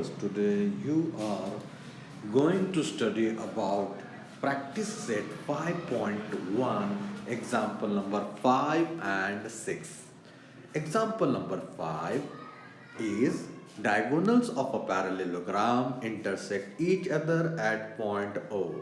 viewers, today you are going to study about practice set 5.1, example number 5 and 6. Example number 5 is diagonals of a parallelogram intersect each other at point O.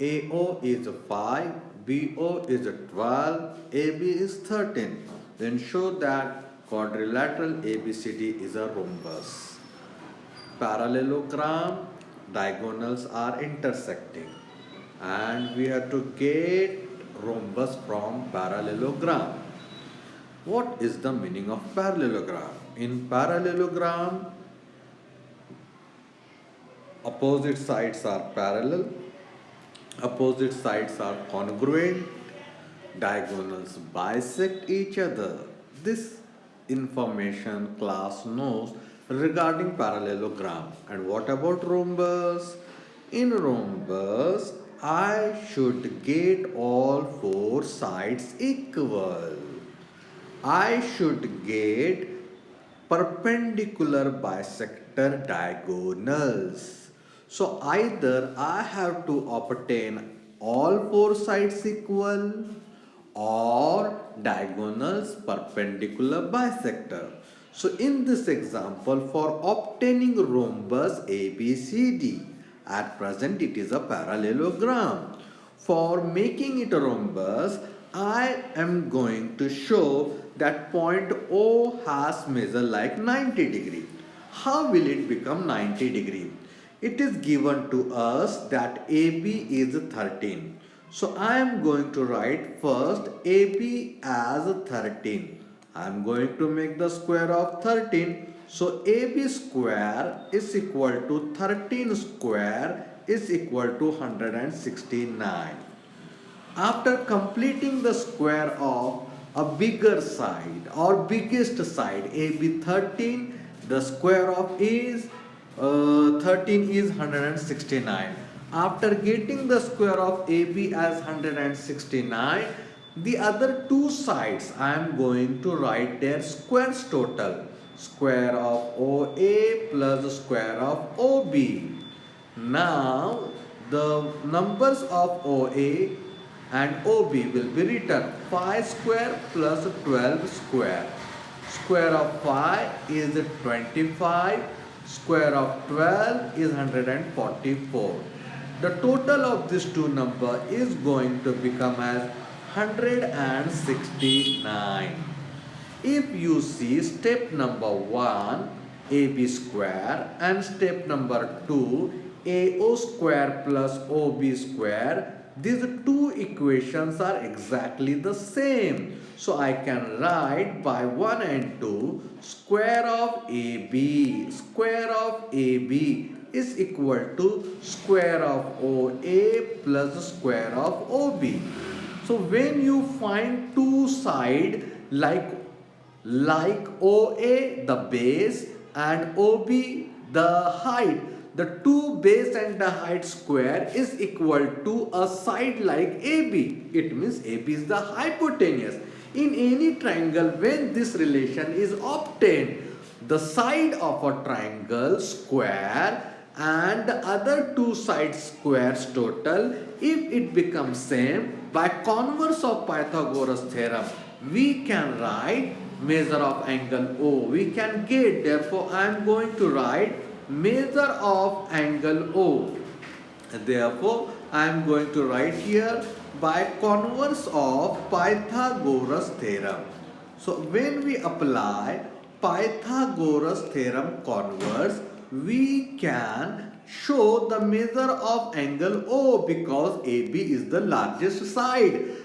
AO is 5, BO is 12, AB is 13. Then show that quadrilateral ABCD is a rhombus. Parallelogram diagonals are intersecting and we have to get rhombus from parallelogram. What is the meaning of parallelogram? In parallelogram, opposite sides are parallel, opposite sides are congruent, diagonals bisect each other. This information class knows regarding parallelogram. And what about rhombus? In rhombus, I should get all four sides equal. I should get perpendicular bisector diagonals. So either I have to obtain all four sides equal or diagonals perpendicular bisector. So in this example, for obtaining rhombus ABCD, at present it is a parallelogram. For making it a rhombus, I am going to show that point O has measure like 90 degree. How will it become 90 degree? It is given to us that AB is 13. So I am going to write first AB as 13. I am going to make the square of 13. So AB square is equal to 13 square is equal to 169. After completing the square of a bigger side or biggest side AB 13, the square of is 13 is 169. After getting the square of AB as 169, the other two sides I am going to write their squares total. Square of OA plus square of OB. Now the numbers of OA and OB will be written 5 square plus 12 square. Square of 5 is 25. Square of 12 is 144. The total of these two numbers is going to become as 169. If you see step number 1 AB square and step number 2 AO square plus OB square, these two equations are exactly the same. So I can write by 1 and 2 square of AB is equal to square of OA plus square of OB. So when you find two sides like OA the base and OB the height, the two base and the height square is equal to a side like AB. It means AB is the hypotenuse. In any triangle, when this relation is obtained, the side of a triangle square and the other two sides squares total, if it becomes same, by converse of Pythagoras theorem, we can write measure of angle O. We can get, therefore I am going to write measure of angle O. Therefore, I am going to write here by converse of Pythagoras theorem. So, when we apply Pythagoras theorem converse, we can show the measure of angle O because AB is the largest side.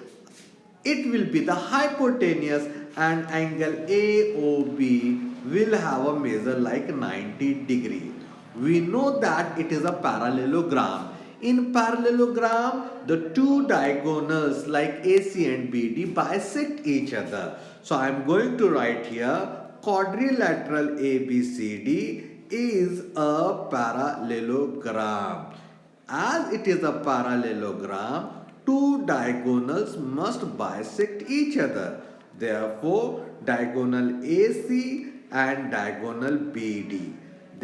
It will be the hypotenuse and angle AOB will have a measure like 90 degree. We know that it is a parallelogram. In parallelogram, the two diagonals like AC and BD bisect each other. So I am going to write here quadrilateral ABCD is a parallelogram. As it is a parallelogram, two diagonals must bisect each other. Therefore, diagonal AC and diagonal BD.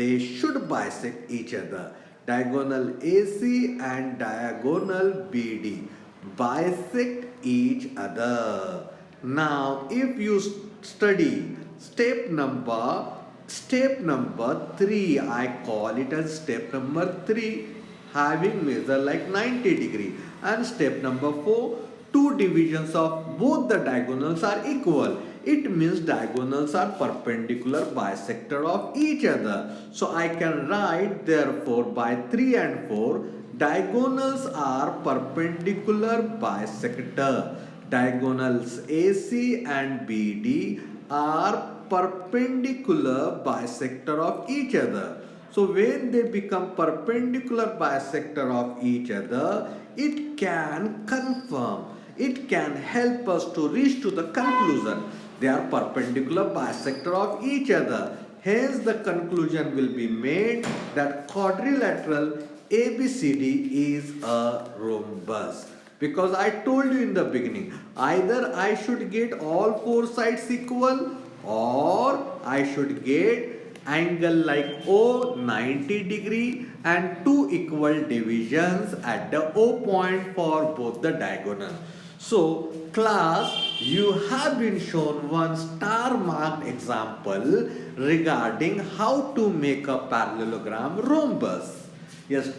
they should bisect each other. Diagonal AC and diagonal BD bisect each other. Now if you study step number 3, I call it as step number 3, having measure like 90 degree, and step number 4, two divisions of both the diagonals are equal. It means diagonals are perpendicular bisector of each other. So I can write therefore by 3 and 4, diagonals are perpendicular bisector. Diagonals AC and BD are perpendicular bisector of each other. So when they become perpendicular bisector of each other, it can confirm, it can help us to reach to the conclusion they are perpendicular bisector of each other. Hence the conclusion will be made that quadrilateral ABCD is a rhombus. Because I told you in the beginning, either I should get all four sides equal, or I should get angle like O 90 degree and two equal divisions at the O point for both the diagonal. So class, you have been shown one star marked example regarding how to make a parallelogram rhombus. Yes,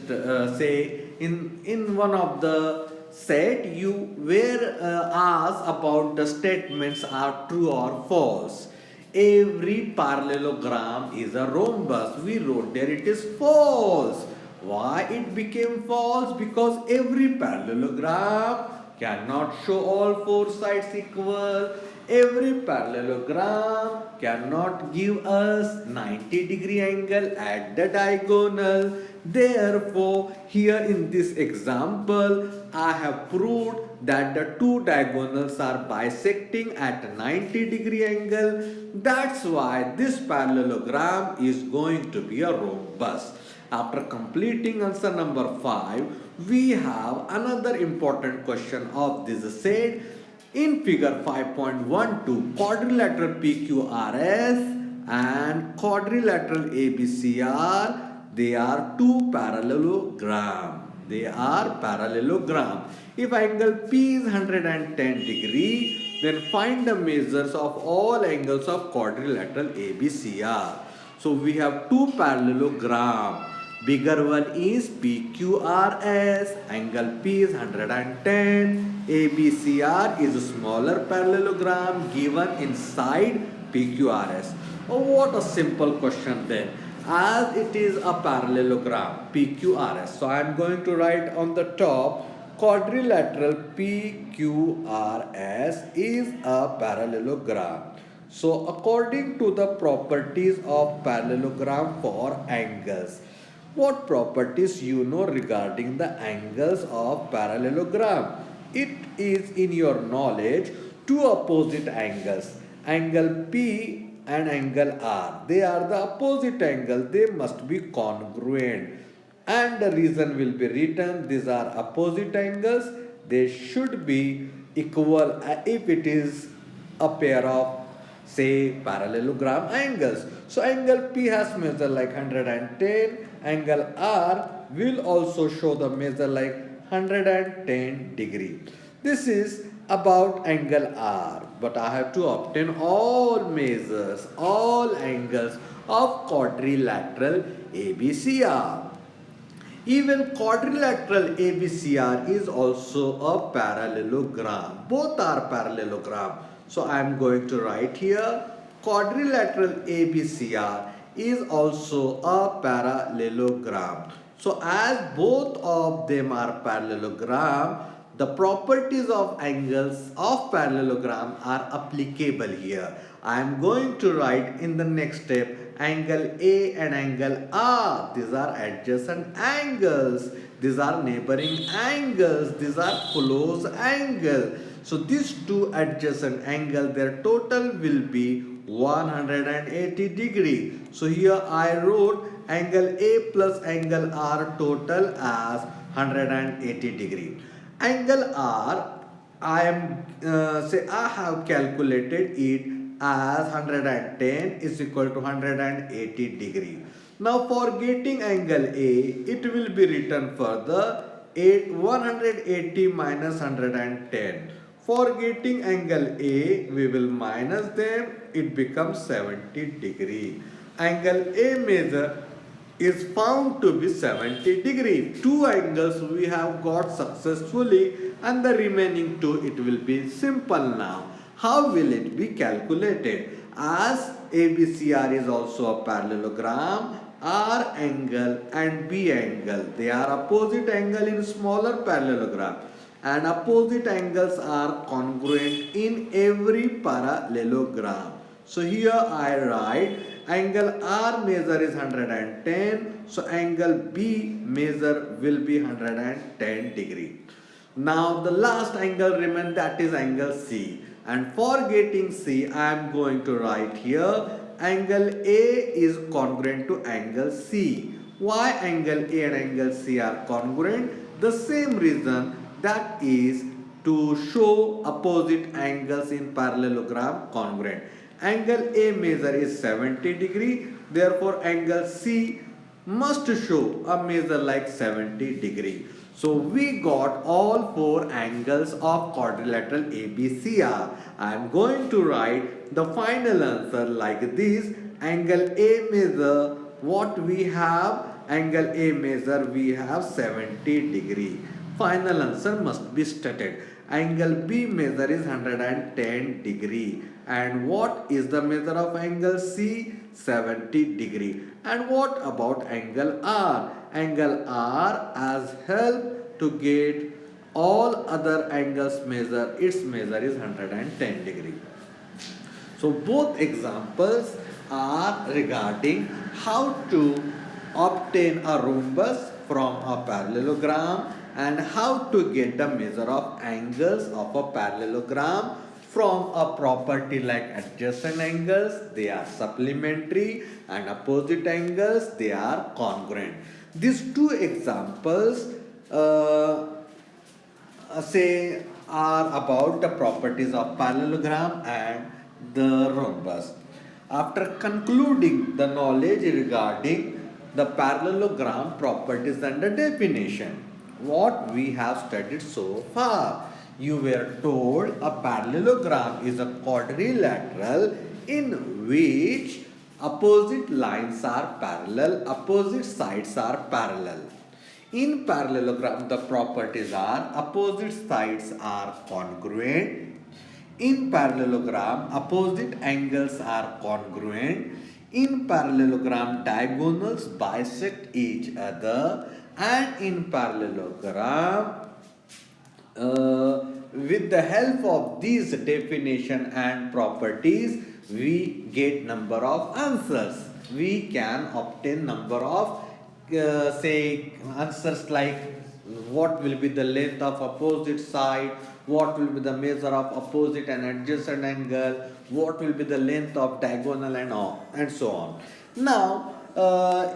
say in one of the set you were asked about the statements are true or false. Every parallelogram is a rhombus. We wrote there it is false. Why it became false? Because every parallelogram cannot show all four sides equal. Every parallelogram cannot give us 90 degree angle at the diagonal. Therefore, here in this example, I have proved that the two diagonals are bisecting at 90 degree angle. That's why this parallelogram is going to be a rhombus. After completing answer number 5, we have another important question of this set. In figure 5.12, quadrilateral PQRS and quadrilateral ABCR, they are two parallelogram. They are parallelogram. If angle P is 110 degree, then find the measures of all angles of quadrilateral ABCR. So we have two parallelogram. Bigger one is PQRS, angle P is 110, ABCR is a smaller parallelogram given inside PQRS. Oh, what a simple question then. As it is a parallelogram PQRS, so I am going to write on the top quadrilateral PQRS is a parallelogram. So according to the properties of parallelogram for angles, what properties you know regarding the angles of parallelogram? It is in your knowledge two opposite angles, angle P and angle R. They are the opposite angle, they must be congruent. And the reason will be written, these are opposite angles, they should be equal if it is a pair of say parallelogram angles. So angle P has measure like 110, angle R will also show the measure like 110 degree. This is about angle R, but I have to obtain all measures, all angles of quadrilateral ABCR. Even quadrilateral ABCR is also a parallelogram. Both are parallelogram. So I am going to write here quadrilateral ABCR is also a parallelogram. So as both of them are parallelogram, the properties of angles of parallelogram are applicable here. I am going to write in the next step angle A and angle R. These are adjacent angles. These are neighboring angles. These are close angles. So these two adjacent angles, their total will be 180 degree. So here I wrote angle A plus angle R total as 180 degree. Angle R, I have calculated it as 110 is equal to 180 degree. Now for getting angle A, it will be written further 180 minus 110. For getting angle A, we will minus them, it becomes 70 degree. Angle A measure is found to be 70 degree. Two angles we have got successfully and the remaining two it will be simple now. How will it be calculated? As ABCR is also a parallelogram, R angle and B angle, they are opposite angle in smaller parallelogram and opposite angles are congruent in every parallelogram. So here I write angle R measure is 110, so angle B measure will be 110 degree. Now the last angle remains, that is angle C, and for getting C I am going to write here angle A is congruent to angle C. Why angle A and angle C are congruent? The same reason, that is to show opposite angles in parallelogram congruent. Angle A measure is 70 degree, therefore angle C must show a measure like 70 degree. So we got all four angles of quadrilateral ABCR. I am going to write the final answer like this. Angle A measure, what we have? Angle A measure we have 70 degree. Final answer must be stated. Angle B measure is 110 degree. And what is the measure of angle C? 70 degree. And what about angle R? Angle R has helped to get all other angles measure. Its measure is 110 degree. So both examples are regarding how to obtain a rhombus from a parallelogram and how to get the measure of angles of a parallelogram from a property like adjacent angles, they are supplementary, and opposite angles, they are congruent. These two examples say are about the properties of parallelogram and the rhombus. After concluding the knowledge regarding the parallelogram properties and the definition, what we have studied so far, you were told a parallelogram is a quadrilateral in which opposite lines are parallel, opposite sides are parallel. In parallelogram, the properties are opposite sides are congruent. In parallelogram, opposite angles are congruent. In parallelogram, diagonals bisect each other. And in parallelogram, with the help of these definition and properties, we get number of answers. We can obtain number of say answers like what will be the length of opposite side, what will be the measure of opposite and adjacent angle, what will be the length of diagonal and all, and so on. Now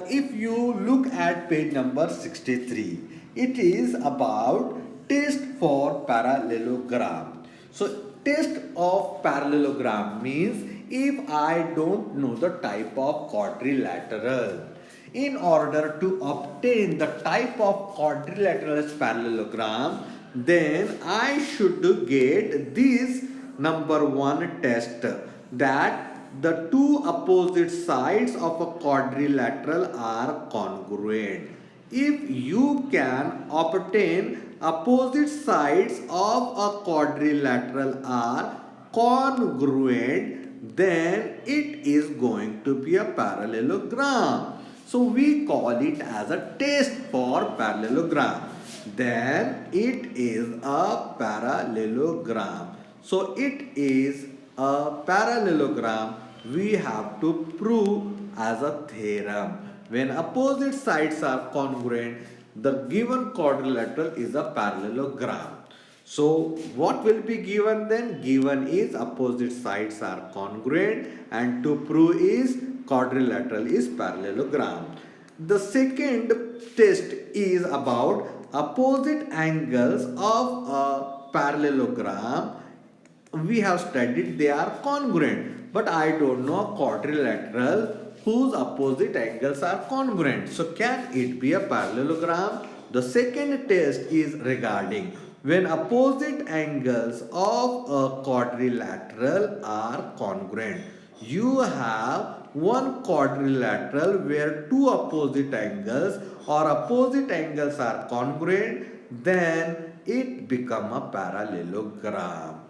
if you look at page number 63, it is about test for parallelogram. So test of parallelogram means if I don't know the type of quadrilateral, in order to obtain the type of quadrilateral parallelogram, then I should get this number one test, that the two opposite sides of a quadrilateral are congruent. If you can obtain opposite sides of a quadrilateral are congruent, then it is going to be a parallelogram. So we call it as a test for parallelogram. Then it is a parallelogram. So it is a parallelogram. We have to prove as a theorem. When opposite sides are congruent, the given quadrilateral is a parallelogram. So what will be given then? Given is opposite sides are congruent, and to prove is quadrilateral is parallelogram. The second test is about opposite angles of a parallelogram. We have studied they are congruent, but I don't know quadrilateral whose opposite angles are congruent. So can it be a parallelogram? The second test is regarding when opposite angles of a quadrilateral are congruent. You have one quadrilateral where two opposite angles or opposite angles are congruent, then it become a parallelogram.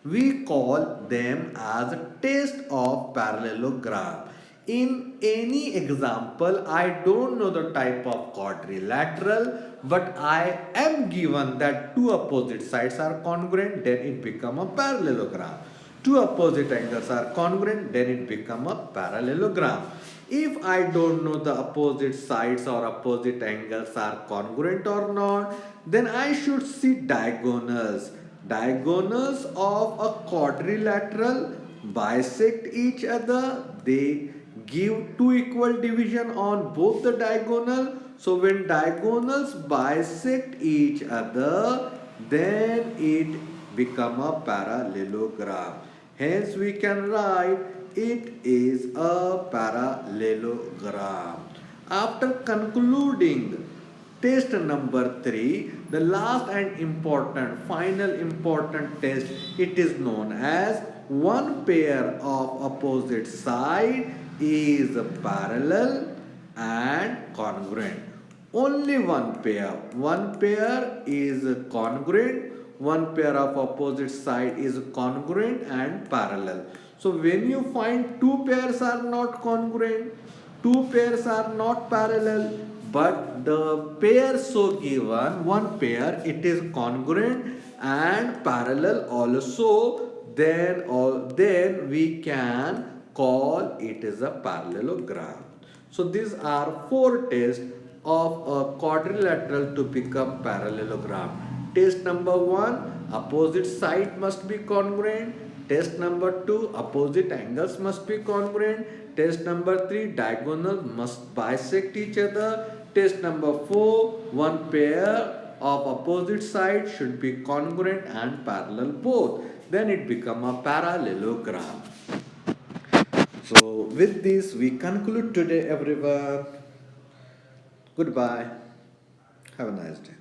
We call them as a test of parallelogram. In any example, I don't know the type of quadrilateral, but I am given that two opposite sides are congruent, then it become a parallelogram. Two opposite angles are congruent, then it become a parallelogram. If I don't know the opposite sides or opposite angles are congruent or not, then I should see diagonals. Diagonals of a quadrilateral bisect each other. They give two equal division on both the diagonal. So when diagonals bisect each other, then it become a parallelogram. Hence we can write it is a parallelogram. After concluding test number 3, the last and important, final important test, it is known as one pair of opposite side is parallel and congruent. Only one pair. One pair is congruent. One pair of opposite side is congruent and parallel. So when you find two pairs are not congruent, two pairs are not parallel, but the pair so given, one pair, it is congruent and parallel also, then we can call it as a parallelogram. So these are four tests of a quadrilateral to become parallelogram. Test number 1, opposite side must be congruent. Test number 2, opposite angles must be congruent. Test number 3, diagonals must bisect each other. Test number 4, one pair of opposite sides should be congruent and parallel both. Then it become a parallelogram. So with this we conclude today everyone. Goodbye. Have a nice day.